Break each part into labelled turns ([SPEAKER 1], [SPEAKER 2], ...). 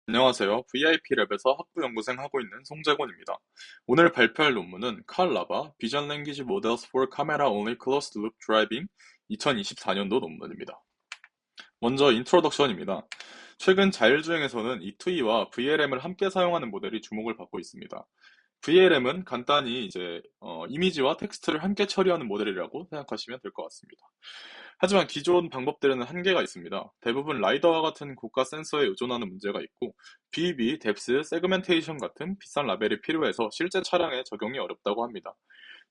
[SPEAKER 1] 안녕하세요. VIP랩에서 학부연구생 하고 있는 송재곤입니다. 오늘 발표할 논문은 칼 라바, Vision Language Models for Camera Only Closed Loop Driving 2024년도 논문입니다. 먼저 인트로덕션입니다. 최근 자율주행에서는 E2E와 VLM을 함께 사용하는 모델이 주목을 받고 있습니다. VLM은 간단히 이미지와 텍스트를 함께 처리하는 모델이라고 생각하시면 될 것 같습니다. 하지만 기존 방법들에는 한계가 있습니다. 대부분 라이더와 같은 고가 센서에 의존하는 문제가 있고, BB, 뎁스, 세그멘테이션 같은 비싼 라벨이 필요해서 실제 차량에 적용이 어렵다고 합니다.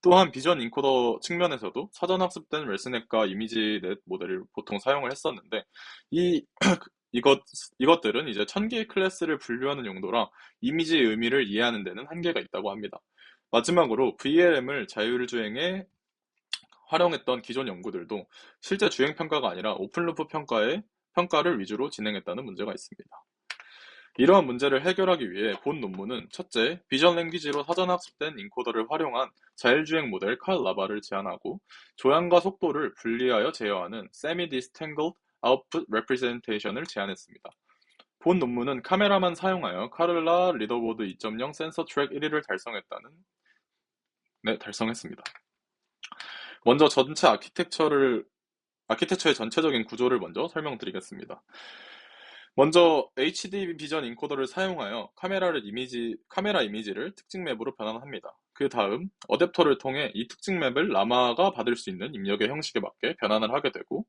[SPEAKER 1] 또한 비전 인코더 측면에서도 사전 학습된 렐스넷과 이미지넷 모델을 보통 사용을 했었는데, 이 이것 이것들은 이제 1000개의 클래스를 분류하는 용도라 이미지의 의미를 이해하는 데는 한계가 있다고 합니다. 마지막으로 VLM을 자율주행에 활용했던 기존 연구들도 실제 주행 평가가 아니라 오픈루프 평가를 위주로 진행했다는 문제가 있습니다. 이러한 문제를 해결하기 위해 본 논문은 첫째, 비전 랭귀지로 사전 학습된 인코더를 활용한 자율주행 모델 칼 라바를 제안하고 조향과 속도를 분리하여 제어하는 Semi-Disentangled Output Representation을 제안했습니다. 본 논문은 카메라만 사용하여 카를라 리더보드 2.0 센서 트랙 1위를 달성했습니다. 먼저 전체 아키텍처의 전체적인 구조를 먼저 설명드리겠습니다. 먼저 HD 비전 인코더를 사용하여 카메라 이미지를 특징 맵으로 변환합니다. 그 다음 어댑터를 통해 이 특징 맵을 라마가 받을 수 있는 입력의 형식에 맞게 변환을 하게 되고,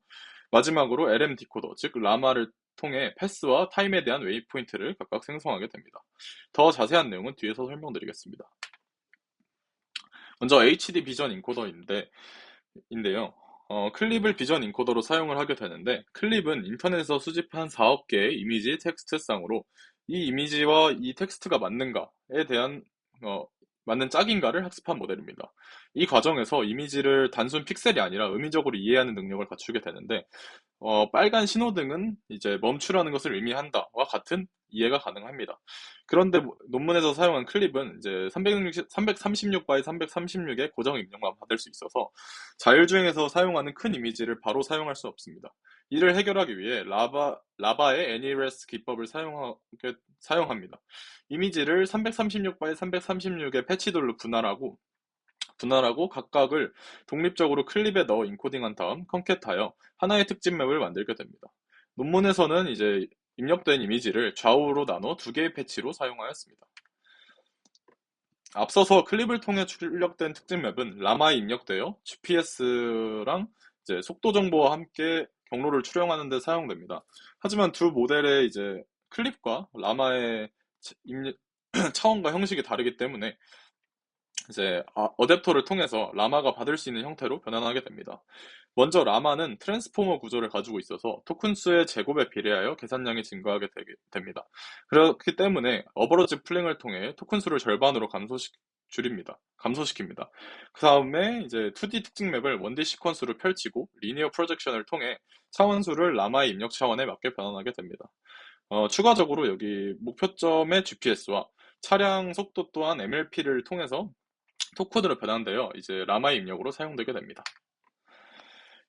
[SPEAKER 1] 마지막으로 LM 디코더, 즉 라마를 통해 패스와 타임에 대한 웨이포인트를 각각 생성하게 됩니다. 더 자세한 내용은 뒤에서 설명드리겠습니다. 먼저 HD 비전 인데요. 클립을 비전 인코더로 사용을 하게 되는데, 클립은 인터넷에서 수집한 4억 개의 이미지 텍스트 쌍으로 이 이미지와 이 텍스트가 맞는가에 대한 맞는 짝인가를 학습한 모델입니다. 이 과정에서 이미지를 단순 픽셀이 아니라 의미적으로 이해하는 능력을 갖추게 되는데, 빨간 신호등은 이제 멈추라는 것을 의미한다와 같은 이해가 가능합니다. 그런데 논문에서 사용한 클립은 이제 336바이 336의 고정 입력만 받을 수 있어서 자율주행에서 사용하는 큰 이미지를 바로 사용할 수 없습니다. 이를 해결하기 위해 라바의 애니레스 기법을 사용합니다. 이미지를 336바이 336의 패치돌로 분할하고 각각을 독립적으로 클립에 넣어 인코딩한 다음 컨캣하여 하나의 특징 맵을 만들게 됩니다. 논문에서는 이제 입력된 이미지를 좌우로 나눠 두 개의 패치로 사용하였습니다. 앞서서 클립을 통해 출력된 특징 맵은 라마에 입력되어 GPS랑 이제 속도 정보와 함께 경로를 추령하는 데 사용됩니다. 하지만 두 모델의 이제 클립과 라마의 차원과 형식이 다르기 때문에 이제 어댑터를 통해서 라마가 받을 수 있는 형태로 변환하게 됩니다. 먼저 라마는 트랜스포머 구조를 가지고 있어서 토큰 수의 제곱에 비례하여 계산량이 증가하게 됩니다. 그렇기 때문에 어버러지 플링을 통해 토큰 수를 절반으로 감소시킵니다. 그 다음에 이제 2D 특징 맵을 1D 시퀀스로 펼치고 리니어 프로젝션을 통해 차원수를 라마의 입력 차원에 맞게 변환하게 됩니다. 추가적으로 여기 목표점의 GPS와 차량 속도 또한 MLP를 통해서 토큰으로 변환되어 이제 라마의 입력으로 사용되게 됩니다.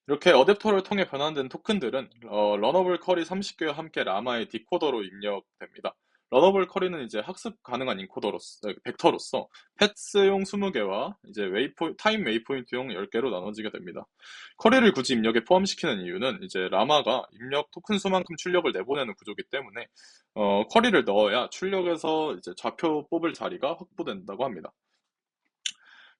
[SPEAKER 1] 이렇게 어댑터를 통해 변환된 토큰들은 러너블 쿼리 30개와 함께 라마의 디코더로 입력됩니다. 러너블 쿼리는 이제 학습 가능한 벡터로서 패스용 20개와 이제 타임 웨이포인트용 10개로 나눠지게 됩니다. 쿼리를 굳이 입력에 포함시키는 이유는 이제 라마가 입력 토큰 수만큼 출력을 내보내는 구조이기 때문에 쿼리를 넣어야 출력에서 이제 좌표 뽑을 자리가 확보된다고 합니다.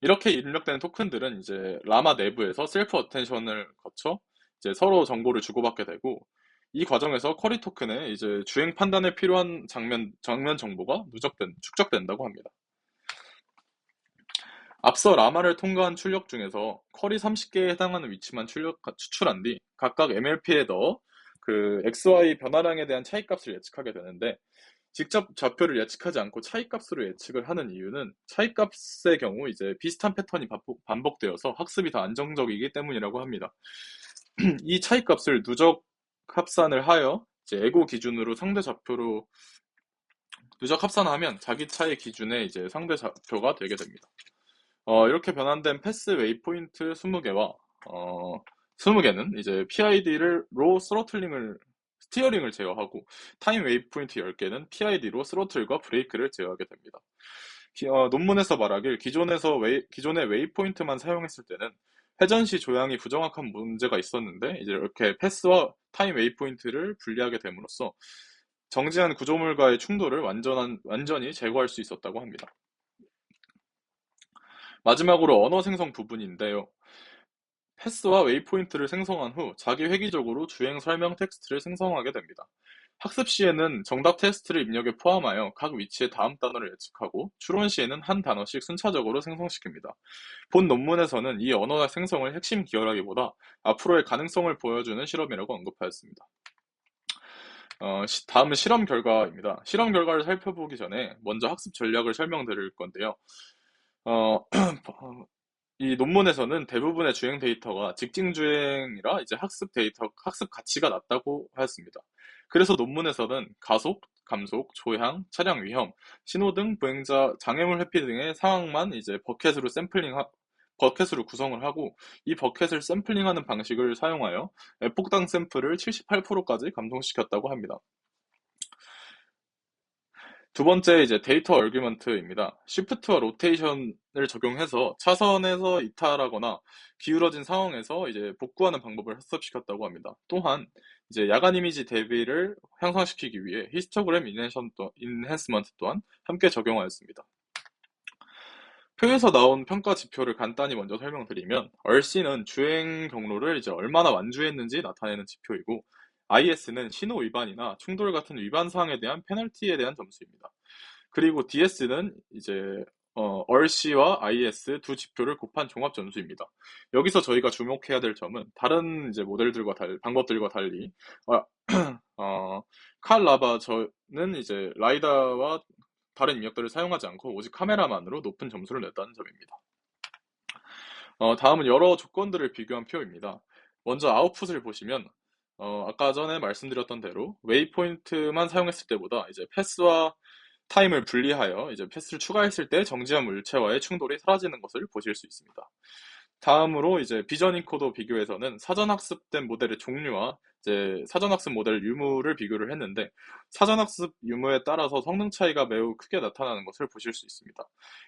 [SPEAKER 1] 이렇게 입력된 토큰들은 이제 라마 내부에서 셀프 어텐션을 거쳐 이제 서로 정보를 주고받게 되고, 이 과정에서 쿼리 토큰에 이제 주행 판단에 필요한 장면 정보가 축적된다고 합니다. 앞서 라마를 통과한 출력 중에서 쿼리 30개에 해당하는 위치만 추출한 뒤 각각 MLP에 넣어 그 XY 변화량에 대한 차이값을 예측하게 되는데, 직접 좌표를 예측하지 않고 차이값으로 예측을 하는 이유는 차이값의 경우 이제 비슷한 패턴이 반복되어서 학습이 더 안정적이기 때문이라고 합니다. 이 차이값을 누적 합산을 하여 이제 에고 기준으로 상대 좌표로 누적 합산하면 자기 차의 기준의 이제 상대 좌표가 되게 됩니다. 이렇게 변환된 패스 웨이포인트 20개와 20개는 이제 PID를 로 스로틀링을 스티어링을 제어하고 타임 웨이포인트 10개는 PID로 스로틀과 브레이크를 제어하게 됩니다. 논문에서 말하길 기존의 웨이포인트만 사용했을 때는 회전 시 조향이 부정확한 문제가 있었는데 이제 이렇게 패스와 타임 웨이포인트를 분리하게 됨으로써 정지한 구조물과의 충돌을 완전히 제거할 수 있었다고 합니다. 마지막으로 언어 생성 부분인데요. 패스와 웨이포인트를 생성한 후 자기 회귀적으로 주행 설명 텍스트를 생성하게 됩니다. 학습 시에는 정답 테스트를 입력에 포함하여 각 위치의 다음 단어를 예측하고 추론 시에는 한 단어씩 순차적으로 생성시킵니다. 본 논문에서는 이 언어 생성을 핵심 기여라기보다 앞으로의 가능성을 보여주는 실험이라고 언급하였습니다. 다음은 실험 결과입니다. 실험 결과를 살펴보기 전에 먼저 학습 전략을 설명드릴 건데요. 어, 이 논문에서는 대부분의 주행 데이터가 직진 주행이라 이제 학습 가치가 낮다고 하였습니다. 그래서 논문에서는 가속, 감속, 조향, 차량 위험, 신호등, 보행자 장애물 회피 등의 상황만 이제 버켓으로 구성을 하고 이 버켓을 샘플링하는 방식을 사용하여 폭당 샘플을 78%까지 감소시켰다고 합니다. 두 번째 이제 데이터 얼규먼트입니다. 시프트와 로테이션을 적용해서 차선에서 이탈하거나 기울어진 상황에서 이제 복구하는 방법을 학습시켰다고 합니다. 또한 이제 야간 이미지 대비를 향상시키기 위해 히스토그램 인핸스먼트 또한 함께 적용하였습니다. 표에서 나온 평가 지표를 간단히 먼저 설명드리면 RC는 주행 경로를 이제 얼마나 완주했는지 나타내는 지표이고 IS는 신호 위반이나 충돌 같은 위반 사항에 대한 페널티에 대한 점수입니다. 그리고 DS는 이제 RC와 IS 두 지표를 곱한 종합 점수입니다. 여기서 저희가 주목해야 될 점은 다른 이제 방법들과 달리 어, 칼 라바 저는 이제 라이다와 다른 입력들을 사용하지 않고 오직 카메라만으로 높은 점수를 냈다는 점입니다. 다음은 여러 조건들을 비교한 표입니다. 먼저 아웃풋을 보시면 아까 전에 말씀드렸던 대로 웨이포인트만 사용했을 때보다 이제 패스와 타임을 분리하여 이제 패스를 추가했을 때 정지한 물체와의 충돌이 사라지는 것을 보실 수 있습니다. 다음으로 이제 비전 인코더 비교에서는 사전 학습된 모델의 종류와 이제 사전 학습 모델 유무를 비교를 했는데 사전 학습 유무에 따라서 성능 차이가 매우 크게 나타나는 것을 보실 수 있습니다.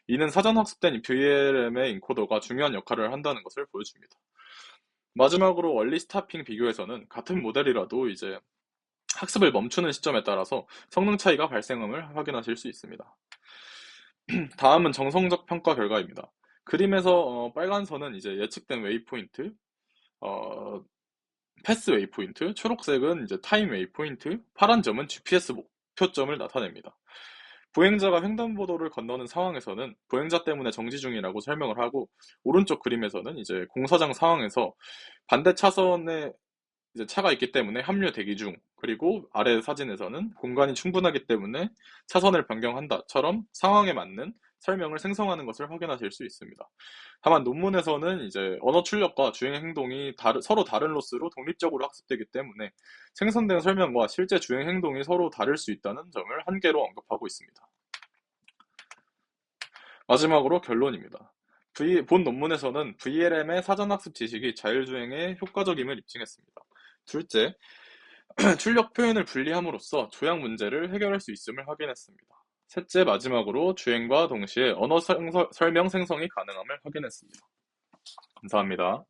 [SPEAKER 1] 이는 사전 학습된 VLM의 인코더가 중요한 역할을 한다는 것을 보여줍니다. 마지막으로 얼리 스타핑 비교에서는 같은 모델이라도 이제 학습을 멈추는 시점에 따라서 성능 차이가 발생함을 확인하실 수 있습니다. 다음은 정성적 평가 결과입니다. 그림에서 빨간 선은 이제 예측된 웨이포인트, 어, 패스 웨이포인트, 초록색은 이제 타임 웨이포인트, 파란 점은 GPS 목표점을 나타냅니다. 보행자가 횡단보도를 건너는 상황에서는 보행자 때문에 정지 중이라고 설명을 하고 오른쪽 그림에서는 이제 공사장 상황에서 반대 차선에 이제 차가 있기 때문에 합류 대기 중, 그리고 아래 사진에서는 공간이 충분하기 때문에 차선을 변경한다처럼 상황에 맞는 설명을 생성하는 것을 확인하실 수 있습니다. 다만 논문에서는 이제 언어 출력과 주행 행동이 서로 다른 로스로 독립적으로 학습되기 때문에 생성된 설명과 실제 주행 행동이 서로 다를 수 있다는 점을 한계로 언급하고 있습니다. 마지막으로 결론입니다. 본 논문에서는 VLM의 사전학습 지식이 자율주행에 효과적임을 입증했습니다. 둘째, 출력 표현을 분리함으로써 조향 문제를 해결할 수 있음을 확인했습니다. 셋째, 마지막으로 주행과 동시에 언어 설명 생성이 가능함을 확인했습니다. 감사합니다.